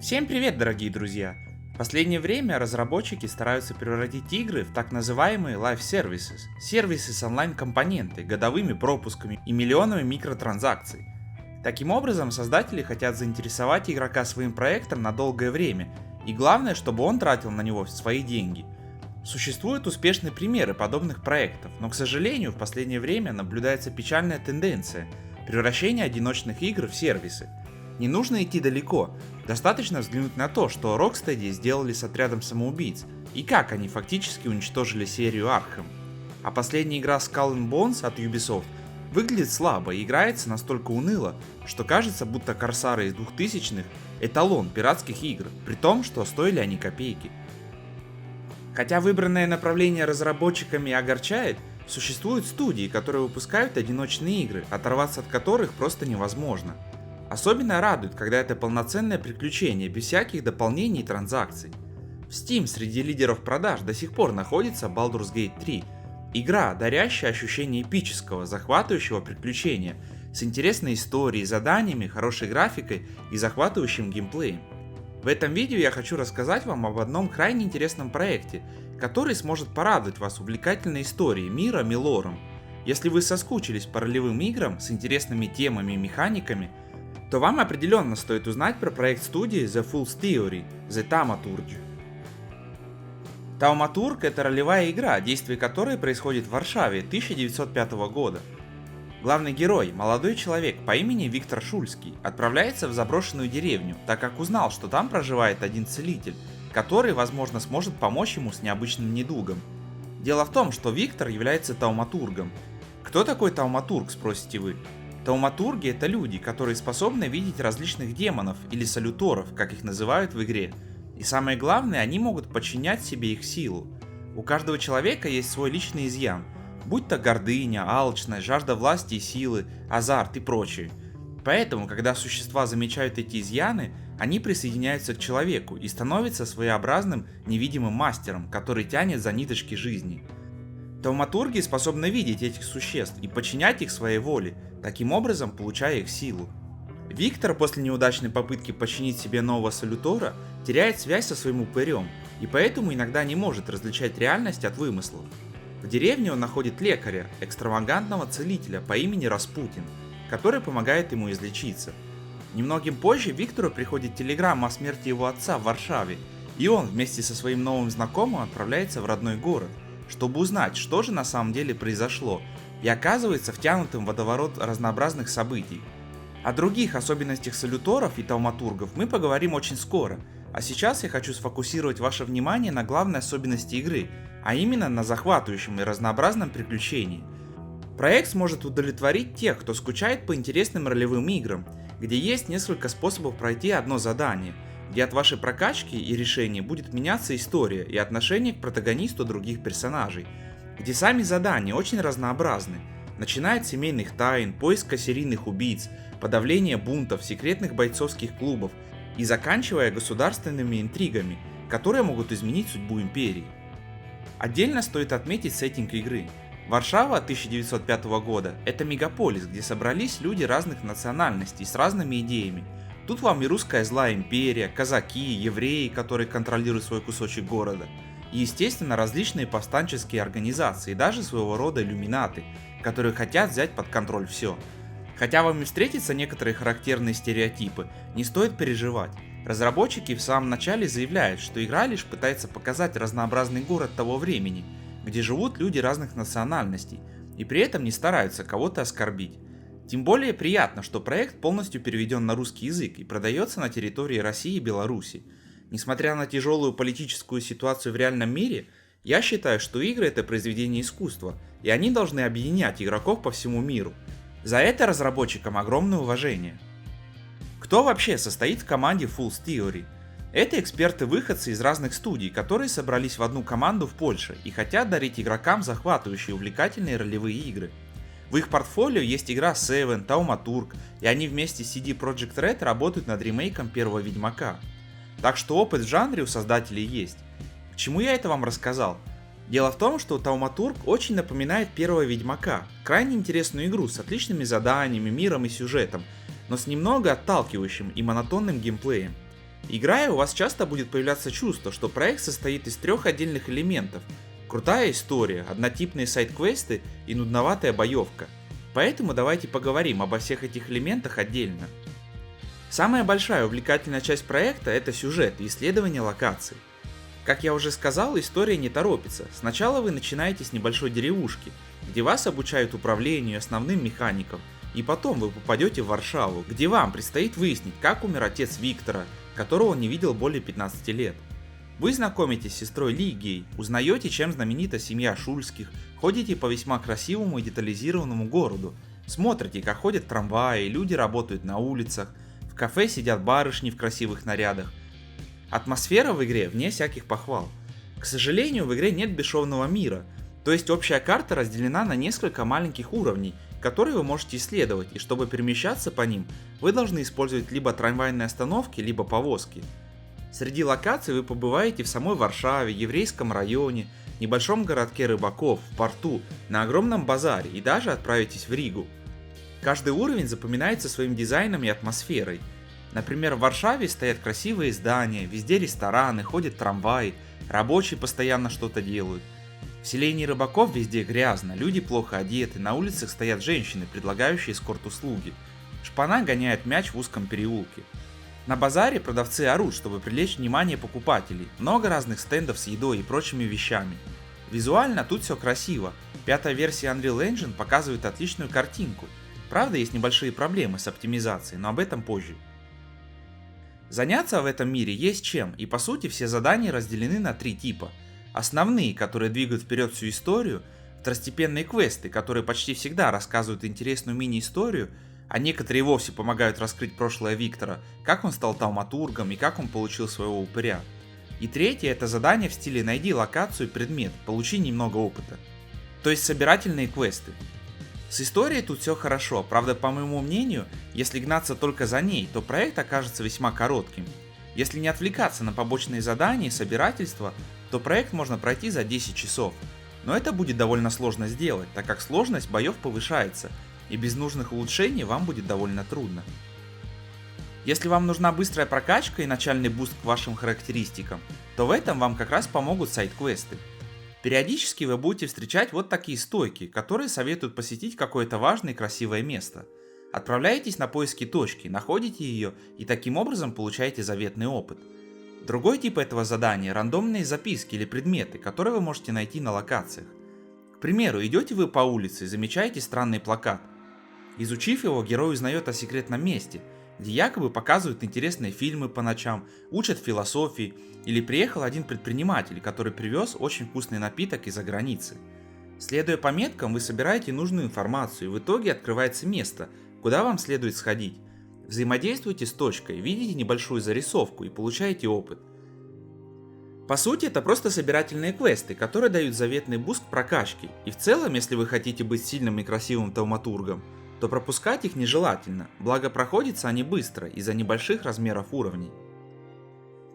Всем привет, дорогие друзья! В последнее время разработчики стараются превратить игры в так называемые Live Services, сервисы с онлайн-компонентой, годовыми пропусками и миллионами микротранзакций. Таким образом, создатели хотят заинтересовать игрока своим проектом на долгое время, и главное, чтобы он тратил на него свои деньги. Существуют успешные примеры подобных проектов, но, к сожалению, в последнее время наблюдается печальная тенденция – превращение одиночных игр в сервисы. Не нужно идти далеко, достаточно взглянуть на то, что Rocksteady сделали с отрядом самоубийц, и как они фактически уничтожили серию Arkham. А последняя игра Skull and Bones от Ubisoft выглядит слабо и играется настолько уныло, что кажется, будто Корсары из 2000-х – эталон пиратских игр, при том, что стоили они копейки. Хотя выбранное направление разработчиками огорчает, существуют студии, которые выпускают одиночные игры, оторваться от которых просто невозможно. Особенно радует, когда это полноценное приключение, без всяких дополнений и транзакций. В Steam среди лидеров продаж до сих пор находится Baldur's Gate 3, игра, дарящая ощущение эпического, захватывающего приключения, с интересной историей, заданиями, хорошей графикой и захватывающим геймплеем. В этом видео я хочу рассказать вам об одном крайне интересном проекте, который сможет порадовать вас увлекательной историей, миром и лором. Если вы соскучились по ролевым играм с интересными темами и механиками, то вам определенно стоит узнать про проект студии The Fool's Theory – The Thaumaturge. Thaumaturge – это ролевая игра, действие которой происходит в Варшаве 1905 года. Главный герой, молодой человек по имени Виктор Шульский, отправляется в заброшенную деревню, так как узнал, что там проживает один целитель, который, возможно, сможет помочь ему с необычным недугом. Дело в том, что Виктор является тауматургом. Кто такой тауматург, спросите вы? Тауматурги — это люди, которые способны видеть различных демонов или салюторов, как их называют в игре. И самое главное, они могут подчинять себе их силу. У каждого человека есть свой личный изъян, будь то гордыня, алчность, жажда власти и силы, азарт и прочее. Поэтому, когда существа замечают эти изъяны, они присоединяются к человеку и становятся своеобразным невидимым мастером, который тянет за ниточки жизни. Тауматурги способны видеть этих существ и подчинять их своей воле, таким образом получая их силу. Виктор после неудачной попытки подчинить себе нового салютора теряет связь со своим упырем, и поэтому иногда не может различать реальность от вымыслов. В деревне он находит лекаря, экстравагантного целителя по имени Распутин, который помогает ему излечиться. Немногим позже Виктору приходит телеграмма о смерти его отца в Варшаве, и он вместе со своим новым знакомым отправляется в родной город, чтобы узнать, что же на самом деле произошло, и оказывается втянутым в водоворот разнообразных событий. О других особенностях салюторов и тауматургов мы поговорим очень скоро, а сейчас я хочу сфокусировать ваше внимание на главной особенности игры, а именно на захватывающем и разнообразном приключении. Проект сможет удовлетворить тех, кто скучает по интересным ролевым играм, где есть несколько способов пройти одно задание, где от вашей прокачки и решений будет меняться история и отношение к протагонисту других персонажей, где сами задания очень разнообразны, начиная от семейных тайн, поиска серийных убийц, подавления бунтов, секретных бойцовских клубов и заканчивая государственными интригами, которые могут изменить судьбу империи. Отдельно стоит отметить сеттинг игры. Варшава 1905 года – это мегаполис, где собрались люди разных национальностей с разными идеями. Тут вам и русская злая империя, казаки, евреи, которые контролируют свой кусочек города, и, естественно, различные повстанческие организации, даже своего рода иллюминаты, которые хотят взять под контроль все. Хотя вам и встретятся некоторые характерные стереотипы, не стоит переживать. Разработчики в самом начале заявляют, что игра лишь пытается показать разнообразный город того времени, где живут люди разных национальностей, и при этом не стараются кого-то оскорбить. Тем более приятно, что проект полностью переведен на русский язык и продается на территории России и Беларуси. Несмотря на тяжелую политическую ситуацию в реальном мире, я считаю, что игры — это произведение искусства, и они должны объединять игроков по всему миру. За это разработчикам огромное уважение. Кто вообще состоит в команде Fool's Theory? Это эксперты-выходцы из разных студий, которые собрались в одну команду в Польше и хотят дарить игрокам захватывающие увлекательные ролевые игры. В их портфолио есть игра Seven, Thaumaturge, и они вместе с CD Projekt Red работают над ремейком первого Ведьмака. Так что опыт в жанре у создателей есть. К чему я это вам рассказал? Дело в том, что Thaumaturge очень напоминает первого Ведьмака, крайне интересную игру с отличными заданиями, миром и сюжетом, но с немного отталкивающим и монотонным геймплеем. Играя, у вас часто будет появляться чувство, что проект состоит из трех отдельных элементов. Крутая история, однотипные сайд-квесты и нудноватая боевка. Поэтому давайте поговорим обо всех этих элементах отдельно. Самая большая увлекательная часть проекта — это сюжет и исследование локаций. Как я уже сказал, история не торопится. Сначала вы начинаете с небольшой деревушки, где вас обучают управлению и основным механикам, и потом вы попадете в Варшаву, где вам предстоит выяснить, как умер отец Виктора, которого он не видел более 15 лет. Вы знакомитесь с сестрой Лигией, узнаете, чем знаменита семья Шульских, ходите по весьма красивому и детализированному городу, смотрите, как ходят трамваи, люди работают на улицах, в кафе сидят барышни в красивых нарядах. Атмосфера в игре вне всяких похвал. К сожалению, в игре нет бесшовного мира, то есть общая карта разделена на несколько маленьких уровней, которые вы можете исследовать, и чтобы перемещаться по ним, вы должны использовать либо трамвайные остановки, либо повозки. Среди локаций вы побываете в самой Варшаве, еврейском районе, небольшом городке рыбаков, в порту, на огромном базаре и даже отправитесь в Ригу. Каждый уровень запоминается своим дизайном и атмосферой. Например, в Варшаве стоят красивые здания, везде рестораны, ходят трамваи, рабочие постоянно что-то делают. В селении рыбаков везде грязно, люди плохо одеты, на улицах стоят женщины, предлагающие эскорт-услуги. Шпана гоняет мяч в узком переулке. На базаре продавцы орут, чтобы привлечь внимание покупателей, много разных стендов с едой и прочими вещами. Визуально тут все красиво, пятая версия Unreal Engine показывает отличную картинку. Правда, есть небольшие проблемы с оптимизацией, но об этом позже. Заняться в этом мире есть чем, и по сути все задания разделены на три типа. Основные, которые двигают вперед всю историю, второстепенные квесты, которые почти всегда рассказывают интересную мини-историю, а некоторые вовсе помогают раскрыть прошлое Виктора, как он стал тауматургом и как он получил своего упыря. И третье — это задание в стиле «найди локацию и предмет, получи немного опыта». То есть собирательные квесты. С историей тут все хорошо, правда, по моему мнению, если гнаться только за ней, то проект окажется весьма коротким. Если не отвлекаться на побочные задания и собирательства, то проект можно пройти за 10 часов. Но это будет довольно сложно сделать, так как сложность боев повышается, и без нужных улучшений вам будет довольно трудно. Если вам нужна быстрая прокачка и начальный буст к вашим характеристикам, то в этом вам как раз помогут сайд-квесты. Периодически вы будете встречать вот такие стойки, которые советуют посетить какое-то важное и красивое место. Отправляетесь на поиски точки, находите ее и таким образом получаете заветный опыт. Другой тип этого задания — рандомные записки или предметы, которые вы можете найти на локациях. К примеру, идете вы по улице и замечаете странный плакат. Изучив его, герой узнает о секретном месте, где якобы показывают интересные фильмы по ночам, учат философии, или приехал один предприниматель, который привез очень вкусный напиток из-за границы. Следуя пометкам, вы собираете нужную информацию, и в итоге открывается место, куда вам следует сходить. Взаимодействуйте с точкой, видите небольшую зарисовку и получаете опыт. По сути, это просто собирательные квесты, которые дают заветный буст к прокачке, и в целом, если вы хотите быть сильным и красивым тауматургом, то пропускать их нежелательно, благо проходятся они быстро из-за небольших размеров уровней.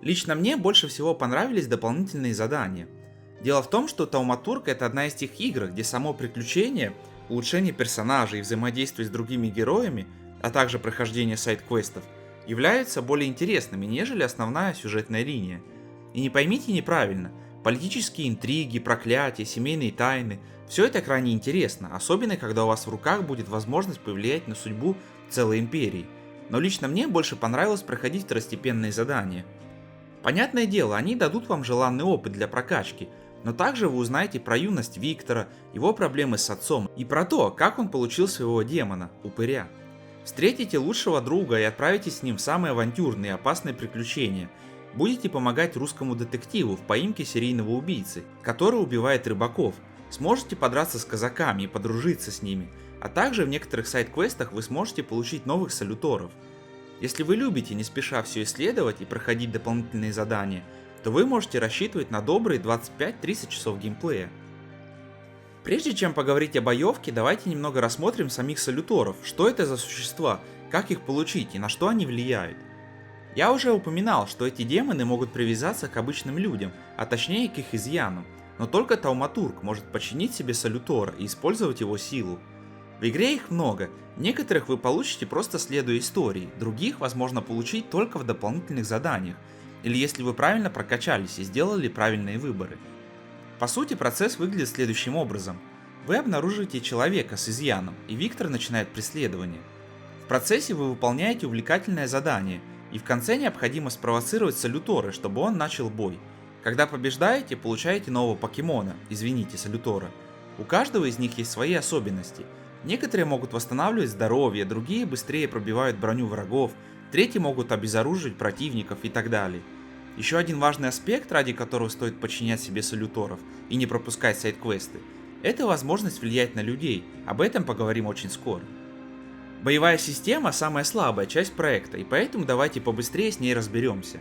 Лично мне больше всего понравились дополнительные задания. Дело в том, что Тауматург — это одна из тех игр, где само приключение, улучшение персонажей и взаимодействие с другими героями, а также прохождение сайд-квестов, являются более интересными, нежели основная сюжетная линия. И не поймите неправильно, политические интриги, проклятия, семейные тайны — все это крайне интересно, особенно когда у вас в руках будет возможность повлиять на судьбу целой империи. Но лично мне больше понравилось проходить второстепенные задания. Понятное дело, они дадут вам желанный опыт для прокачки, но также вы узнаете про юность Виктора, его проблемы с отцом и про то, как он получил своего демона, упыря. Встретите лучшего друга и отправитесь с ним в самые авантюрные и опасные приключения. Будете помогать русскому детективу в поимке серийного убийцы, который убивает рыбаков. Сможете подраться с казаками и подружиться с ними, а также в некоторых сайд-квестах вы сможете получить новых салюторов. Если вы любите не спеша все исследовать и проходить дополнительные задания, то вы можете рассчитывать на добрые 25-30 часов геймплея. Прежде чем поговорить о боевке, давайте немного рассмотрим самих салюторов, что это за существа, как их получить и на что они влияют. Я уже упоминал, что эти демоны могут привязаться к обычным людям, а точнее к их изъянам, но только Тауматург может подчинить себе салютора и использовать его силу. В игре их много, некоторых вы получите просто следуя истории, других возможно получить только в дополнительных заданиях, или если вы правильно прокачались и сделали правильные выборы. По сути, процесс выглядит следующим образом. Вы обнаруживаете человека с изъяном, и Виктор начинает преследование. В процессе вы выполняете увлекательное задание, и в конце необходимо спровоцировать Салютора, чтобы он начал бой. Когда побеждаете, получаете нового покемона, Салютора. У каждого из них есть свои особенности. Некоторые могут восстанавливать здоровье, другие быстрее пробивают броню врагов, третьи могут обезоруживать противников и так далее. Еще один важный аспект, ради которого стоит подчинять себе Салюторов и не пропускать сайд-квесты, это возможность влиять на людей, об этом поговорим очень скоро. Боевая система самая слабая часть проекта, и поэтому давайте побыстрее с ней разберемся.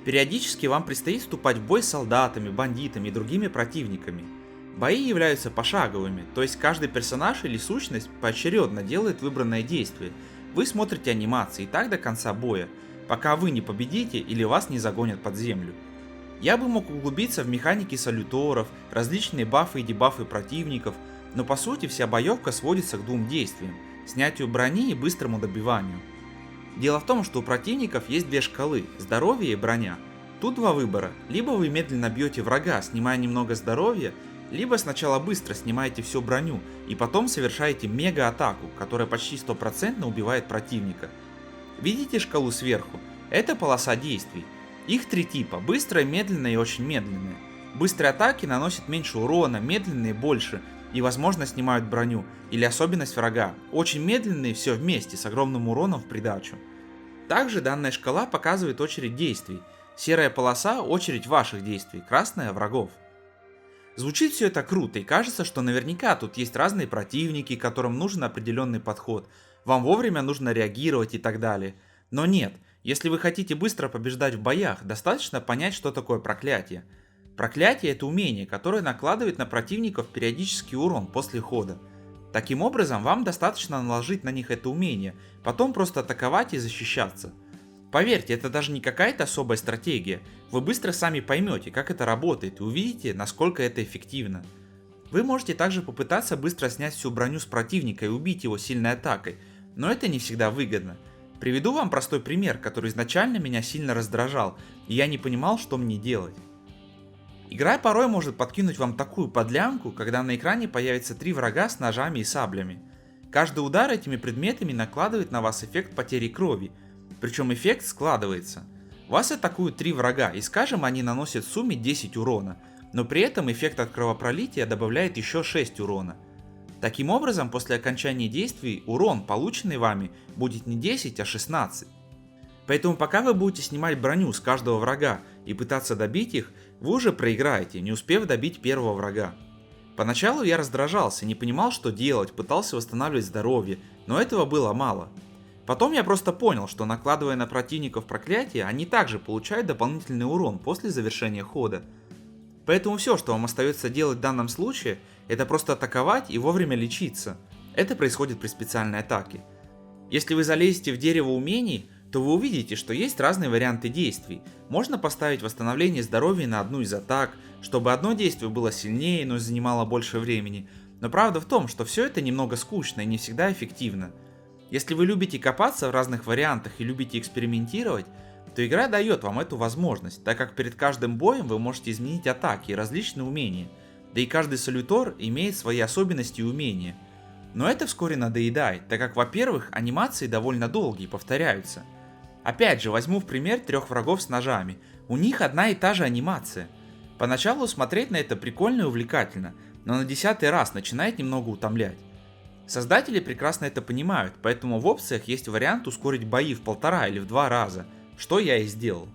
Периодически вам предстоит вступать в бой с солдатами, бандитами и другими противниками. Бои являются пошаговыми, то есть каждый персонаж или сущность поочередно делает выбранное действие. Вы смотрите анимации и так до конца боя, пока вы не победите или вас не загонят под землю. Я бы мог углубиться в механики салюторов, различные бафы и дебафы противников, но по сути вся боевка сводится к двум действиям – снятию брони и быстрому добиванию. Дело в том, что у противников есть две шкалы – здоровье и броня. Тут два выбора – либо вы медленно бьете врага, снимая немного здоровья, либо сначала быстро снимаете всю броню и потом совершаете мега-атаку, которая почти 100% убивает противника. Видите шкалу сверху? Это полоса действий. Их три типа – быстрая, медленная и очень медленная. Быстрые атаки наносят меньше урона, медленные – больше, и возможно снимают броню, или особенность врага. Очень медленные все вместе, с огромным уроном в придачу. Также данная шкала показывает очередь действий. Серая полоса – очередь ваших действий, красная – врагов. Звучит все это круто, и кажется, что наверняка тут есть разные противники, которым нужен определенный подход, вам вовремя нужно реагировать и так далее. Но нет, если вы хотите быстро побеждать в боях, достаточно понять, что такое проклятие. Проклятие – это умение, которое накладывает на противников периодический урон после хода. Таким образом, вам достаточно наложить на них это умение, потом просто атаковать и защищаться. Поверьте, это даже не какая-то особая стратегия, вы быстро сами поймете, как это работает и увидите, насколько это эффективно. Вы можете также попытаться быстро снять всю броню с противника и убить его сильной атакой, но это не всегда выгодно. Приведу вам простой пример, который изначально меня сильно раздражал, и я не понимал, что мне делать. Игра порой может подкинуть вам такую подлянку, когда на экране появится три врага с ножами и саблями. Каждый удар этими предметами накладывает на вас эффект потери крови, причем эффект складывается. Вас атакуют три врага, и скажем, они наносят в сумме 10 урона, но при этом эффект от кровопролития добавляет еще 6 урона. Таким образом, после окончания действий урон, полученный вами, будет не 10, а 16. Поэтому пока вы будете снимать броню с каждого врага и пытаться добить их, вы уже проиграете, не успев добить первого врага. Поначалу я раздражался, не понимал, что делать, пытался восстанавливать здоровье, но этого было мало. Потом я просто понял, что накладывая на противников проклятие, они также получают дополнительный урон после завершения хода. Поэтому все, что вам остается делать в данном случае, это просто атаковать и вовремя лечиться. Это происходит при специальной атаке. Если вы залезете в дерево умений, то вы увидите, что есть разные варианты действий. Можно поставить восстановление здоровья на одну из атак, чтобы одно действие было сильнее, но занимало больше времени. Но правда в том, что все это немного скучно и не всегда эффективно. Если вы любите копаться в разных вариантах и любите экспериментировать, то игра дает вам эту возможность, так как перед каждым боем вы можете изменить атаки и различные умения, да и каждый салютор имеет свои особенности и умения. Но это вскоре надоедает, так как, во-первых, анимации довольно долгие и повторяются. Опять же, возьму в пример трех врагов с ножами, у них одна и та же анимация. Поначалу смотреть на это прикольно и увлекательно, но на 10-й раз начинает немного утомлять. Создатели прекрасно это понимают, поэтому в опциях есть вариант ускорить бои в 1,5 или в 2 раза, что я и сделал.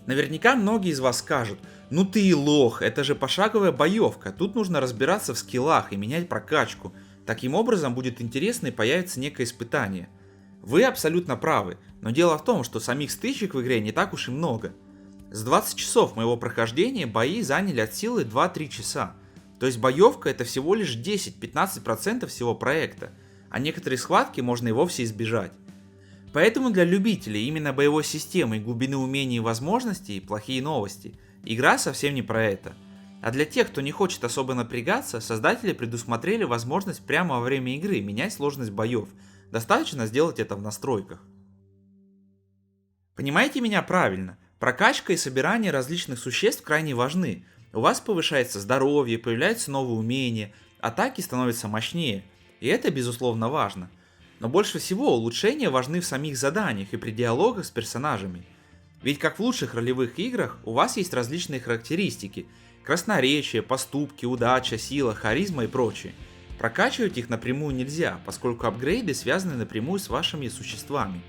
Наверняка многие из вас скажут: ну ты и лох, это же пошаговая боевка, тут нужно разбираться в скиллах и менять прокачку, таким образом будет интересно и появится некое испытание. Вы абсолютно правы, но дело в том, что самих стычек в игре не так уж и много. С 20 часов моего прохождения бои заняли от силы 2-3 часа. То есть боевка это всего лишь 10-15% всего проекта, а некоторые схватки можно и вовсе избежать. Поэтому для любителей именно боевой системы и глубины умений и возможностей плохие новости. Игра совсем не про это. А для тех, кто не хочет особо напрягаться, создатели предусмотрели возможность прямо во время игры менять сложность боев. Достаточно сделать это в настройках. Понимаете меня правильно? Прокачка и собирание различных существ крайне важны. У вас повышается здоровье, появляются новые умения, атаки становятся мощнее. И это безусловно важно. Но больше всего улучшения важны в самих заданиях и при диалогах с персонажами. Ведь как в лучших ролевых играх, у вас есть различные характеристики: красноречие, поступки, удача, сила, харизма и прочее. Прокачивать их напрямую нельзя, поскольку апгрейды связаны напрямую с вашими существами.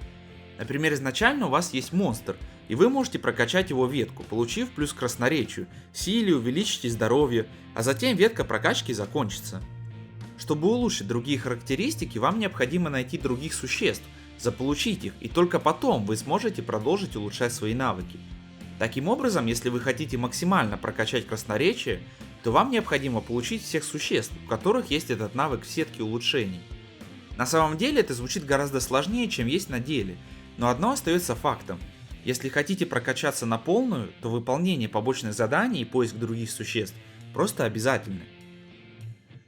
Например, изначально у вас есть монстр, и вы можете прокачать его ветку, получив плюс к красноречию, силе, увеличите здоровье, а затем ветка прокачки закончится. Чтобы улучшить другие характеристики, вам необходимо найти других существ, заполучить их, и только потом вы сможете продолжить улучшать свои навыки. Таким образом, если вы хотите максимально прокачать красноречие, то вам необходимо получить всех существ, у которых есть этот навык в сетке улучшений. На самом деле это звучит гораздо сложнее, чем есть на деле, но одно остается фактом. Если хотите прокачаться на полную, то выполнение побочных заданий и поиск других существ просто обязательны.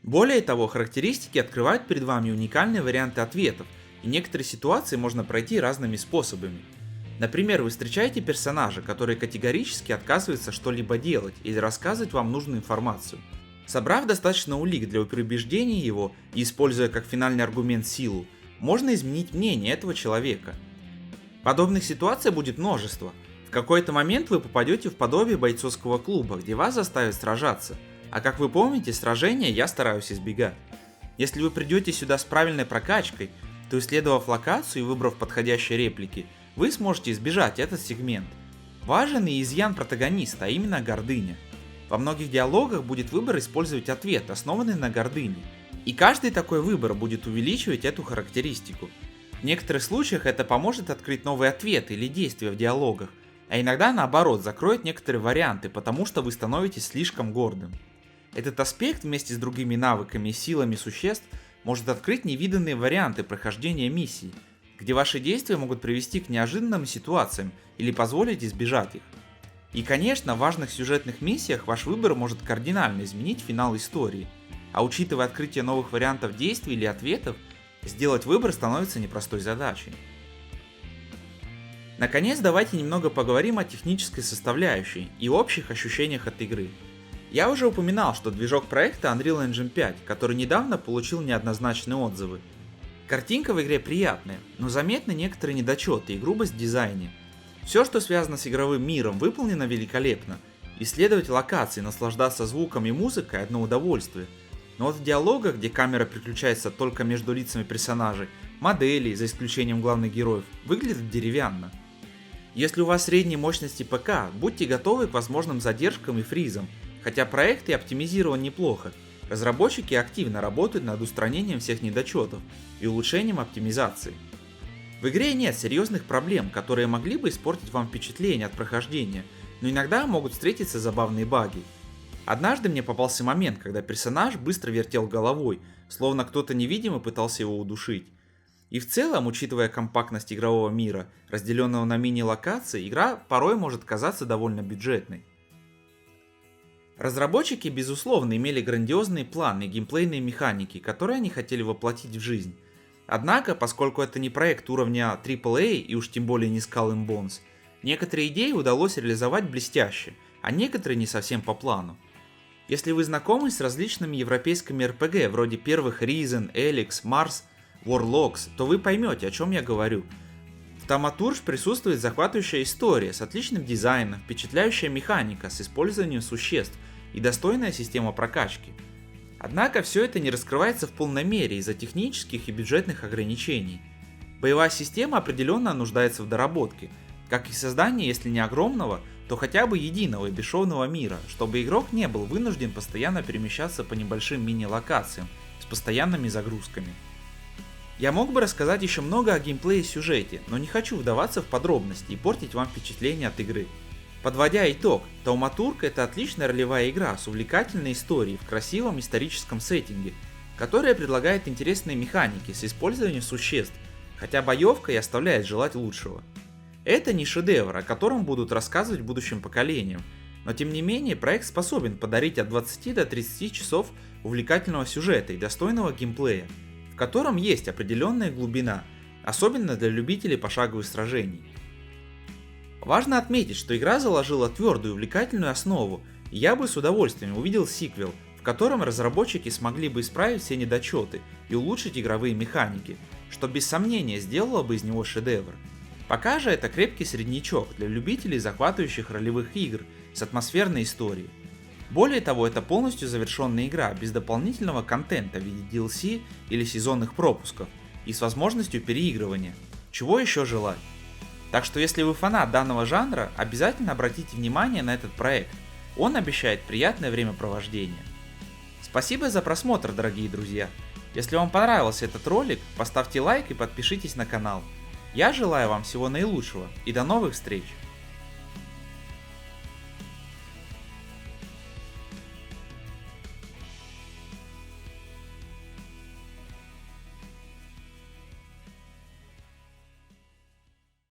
Более того, характеристики открывают перед вами уникальные варианты ответов, и некоторые ситуации можно пройти разными способами. Например, вы встречаете персонажа, который категорически отказывается что-либо делать или рассказывать вам нужную информацию. Собрав достаточно улик для переубеждения его и используя как финальный аргумент силу, можно изменить мнение этого человека. Подобных ситуаций будет множество. В какой-то момент вы попадете в подобие бойцовского клуба, где вас заставят сражаться. А как вы помните, сражения я стараюсь избегать. Если вы придете сюда с правильной прокачкой, то исследовав локацию и выбрав подходящие реплики, вы сможете избежать этот сегмент. Важен и изъян протагониста, а именно гордыня. Во многих диалогах будет выбор использовать ответ, основанный на гордыне. И каждый такой выбор будет увеличивать эту характеристику. В некоторых случаях это поможет открыть новые ответы или действия в диалогах, а иногда наоборот закроет некоторые варианты, потому что вы становитесь слишком гордым. Этот аспект вместе с другими навыками и силами существ может открыть невиданные варианты прохождения миссий, где ваши действия могут привести к неожиданным ситуациям или позволить избежать их. И конечно, в важных сюжетных миссиях ваш выбор может кардинально изменить финал истории, а учитывая открытие новых вариантов действий или ответов, сделать выбор становится непростой задачей. Наконец, давайте немного поговорим о технической составляющей и общих ощущениях от игры. Я уже упоминал, что движок проекта Unreal Engine 5, который недавно получил неоднозначные отзывы. Картинка в игре приятная, но заметны некоторые недочеты и грубость в дизайне. Все, что связано с игровым миром, выполнено великолепно. Исследовать локации, наслаждаться звуком и музыкой – одно удовольствие. Но вот в диалогах, где камера переключается только между лицами персонажей, моделей, за исключением главных героев, выглядит деревянно. Если у вас средней мощности ПК, будьте готовы к возможным задержкам и фризам, хотя проект и оптимизирован неплохо. Разработчики активно работают над устранением всех недочетов и улучшением оптимизации. В игре нет серьезных проблем, которые могли бы испортить вам впечатление от прохождения, но иногда могут встретиться забавные баги. Однажды мне попался момент, когда персонаж быстро вертел головой, словно кто-то невидимый пытался его удушить. И в целом, учитывая компактность игрового мира, разделенного на мини-локации, игра порой может казаться довольно бюджетной. Разработчики, безусловно, имели грандиозные планы и геймплейные механики, которые они хотели воплотить в жизнь. Однако, поскольку это не проект уровня AAA и уж тем более не Skull and Bones, некоторые идеи удалось реализовать блестяще, а некоторые не совсем по плану. Если вы знакомы с различными европейскими RPG вроде первых Risen, Alex, Mars, Warlocks, то вы поймете, о чем я говорю. В Thaumaturge присутствует захватывающая история с отличным дизайном, впечатляющая механика с использованием существ и достойная система прокачки. Однако все это не раскрывается в полной мере из-за технических и бюджетных ограничений. Боевая система определенно нуждается в доработке, как и создание, если не огромного, то хотя бы единого и бесшовного мира, чтобы игрок не был вынужден постоянно перемещаться по небольшим мини-локациям с постоянными загрузками. Я мог бы рассказать еще много о геймплее и сюжете, но не хочу вдаваться в подробности и портить вам впечатление от игры. Подводя итог, Thaumaturge — это отличная ролевая игра с увлекательной историей в красивом историческом сеттинге, которая предлагает интересные механики с использованием существ, хотя боевка и оставляет желать лучшего. Это не шедевр, о котором будут рассказывать будущим поколениям, Но тем не менее, проект способен подарить от 20 до 30 часов увлекательного сюжета и достойного геймплея, в котором есть определенная глубина, особенно для любителей пошаговых сражений. Важно отметить, что игра заложила твердую увлекательную основу, и я бы с удовольствием увидел сиквел, в котором разработчики смогли бы исправить все недочеты и улучшить игровые механики, что без сомнения сделало бы из него шедевр. Пока же это крепкий среднячок для любителей захватывающих ролевых игр с атмосферной историей. Более того, это полностью завершенная игра без дополнительного контента в виде DLC или сезонных пропусков и с возможностью переигрывания. Чего еще желать? Так что если вы фанат данного жанра, обязательно обратите внимание на этот проект, он обещает приятное времяпровождение. Спасибо за просмотр, дорогие друзья. Если вам понравился этот ролик, поставьте лайк и подпишитесь на канал. Я желаю вам всего наилучшего и до новых встреч!